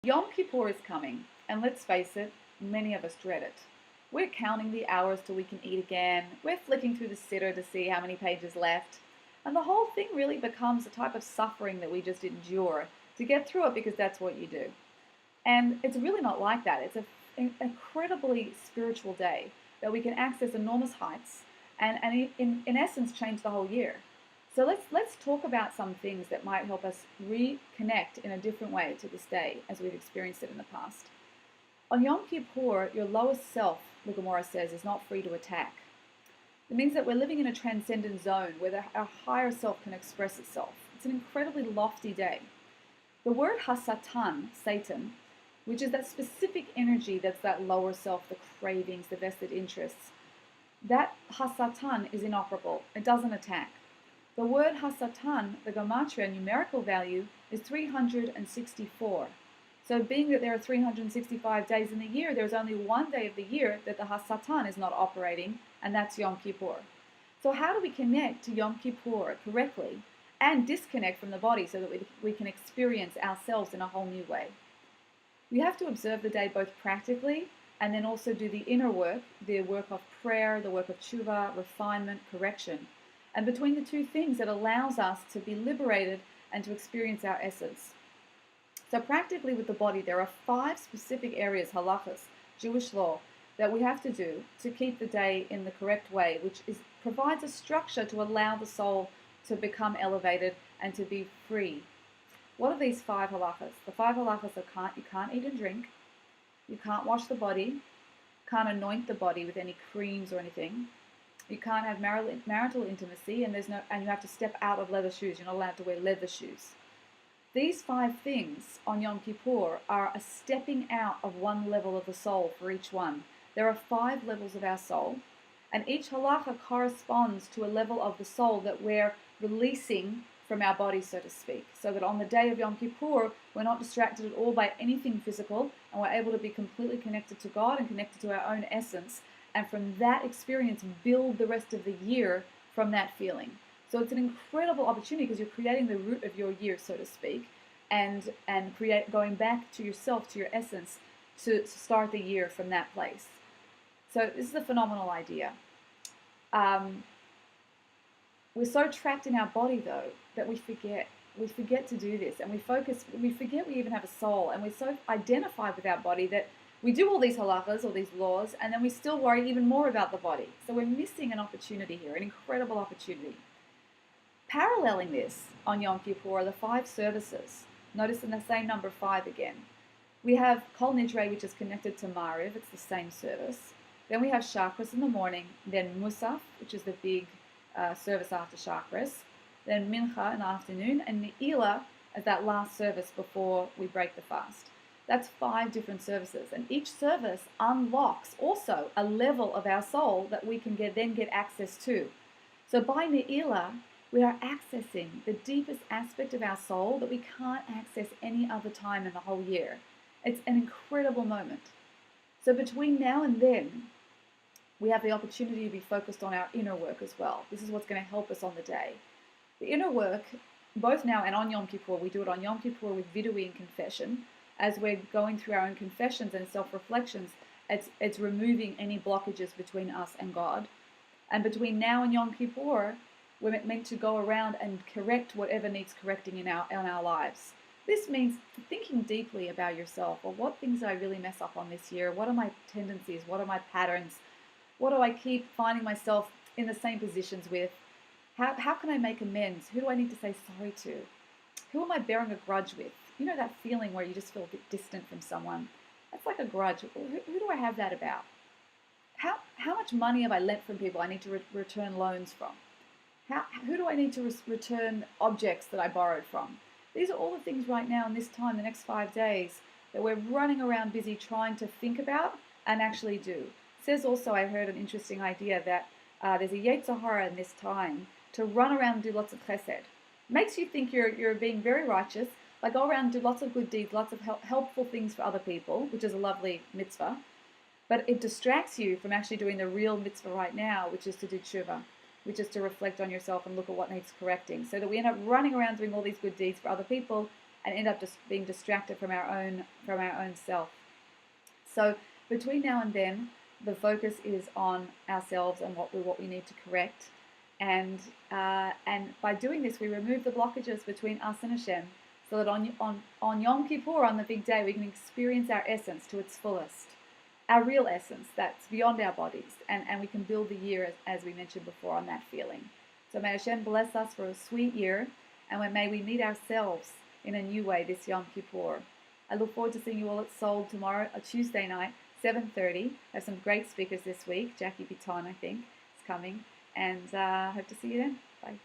Yom Kippur is coming, and let's face it, many of us dread it. We're counting the hours till we can eat again, we're flicking through the siddur to see how many pages left, and the whole thing really becomes a type of suffering that we just endure to get through it because that's what you do. And it's really not like that. It's an incredibly spiritual day that we can access enormous heights and in essence change the whole year. So let's talk about some things that might help us reconnect in a different way to this day as we've experienced it in the past. On Yom Kippur, your lowest self, the Gemara says, is not free to attack. It means that we're living in a transcendent zone where our higher self can express itself. It's an incredibly lofty day. The word Hasatan, Satan, which is that specific energy that's that lower self, the cravings, the vested interests, that Hasatan is inoperable. It doesn't attack. The word Hasatan, the gematria numerical value, is 364. So being that there are 365 days in the year, there's only one day of the year that the Hasatan is not operating, and that's Yom Kippur. So how do we connect to Yom Kippur correctly and disconnect from the body so that we can experience ourselves in a whole new way? We have to observe the day both practically and then also do the inner work, the work of prayer, the work of tshuva, refinement, correction. And between the two things, it allows us to be liberated and to experience our essence. So practically with the body, there are 5 specific areas, halachas, Jewish law, that we have to do to keep the day in the correct way, which provides a structure to allow the soul to become elevated and to be free. What are these 5 halachas? The 5 halachas are you can't eat and drink, you can't wash the body, can't anoint the body with any creams or anything, you can't have marital intimacy, and you have to step out of leather shoes. You're not allowed to wear leather shoes. These 5 things on Yom Kippur are a stepping out of one level of the soul for each one. There are 5 levels of our soul, and each halacha corresponds to a level of the soul that we're releasing from our body, so to speak, so that on the day of Yom Kippur, we're not distracted at all by anything physical, and we're able to be completely connected to God and connected to our own essence, and from that experience, build the rest of the year from that feeling. So it's an incredible opportunity because you're creating the root of your year, so to speak, and going back to yourself, to your essence, to start the year from that place. So this is a phenomenal idea. We're so trapped in our body, though, that we forget to do this, and we forget we even have a soul, and we're so identified with our body that we do all these halachas, all these laws, and then we still worry even more about the body. So we're missing an opportunity here, an incredible opportunity. Paralleling this on Yom Kippur are the 5 services. Notice in the same number 5 again. We have Kol Nidre, which is connected to Mariv. It's the same service. Then we have Shachris in the morning. Then Musaf, which is the big service after Shachris. Then Mincha in the afternoon. And Ne'ilah as that last service before we break the fast. That's 5 different services. And each service unlocks also a level of our soul that we can then get access to. So by Ne'ilah, we are accessing the deepest aspect of our soul that we can't access any other time in the whole year. It's an incredible moment. So between now and then, we have the opportunity to be focused on our inner work as well. This is what's going to help us on the day. The inner work, both now and on Yom Kippur, we do it on Yom Kippur with vidui and confession. As we're going through our own confessions and self-reflections, it's removing any blockages between us and God. And between now and Yom Kippur, we're meant to go around and correct whatever needs correcting in our lives. This means thinking deeply about yourself. Or what things do I really mess up on this year? What are my tendencies? What are my patterns? What do I keep finding myself in the same positions with? How can I make amends? Who do I need to say sorry to? Who am I bearing a grudge with? You know that feeling where you just feel a bit distant from someone? That's like a grudge. Who do I have that about? How much money have I lent from people I need to return loans from? Who do I need to return objects that I borrowed from? These are all the things right now in this time, the next 5 days, that we're running around busy trying to think about and actually do. It says also, I heard an interesting idea that there's a Yetzer Hara in this time to run around and do lots of chesed. Makes you think you're being very righteous, like go around and do lots of good deeds, lots of helpful things for other people, which is a lovely mitzvah. But it distracts you from actually doing the real mitzvah right now, which is to do tshuva, which is to reflect on yourself and look at what needs correcting, so that we end up running around doing all these good deeds for other people and end up just being distracted from our own self. So between now and then, the focus is on ourselves and what we need to correct, and by doing this, we remove the blockages between us and Hashem, so that on Yom Kippur, on the big day, we can experience our essence to its fullest, our real essence that's beyond our bodies, and we can build the year, as we mentioned before, on that feeling. So may Hashem bless us for a sweet year, and may we meet ourselves in a new way this Yom Kippur. I look forward to seeing you all at Seoul tomorrow, a Tuesday night, 7:30. I have some great speakers this week. Jackie Biton, I think, is coming, and hope to see you then. Bye.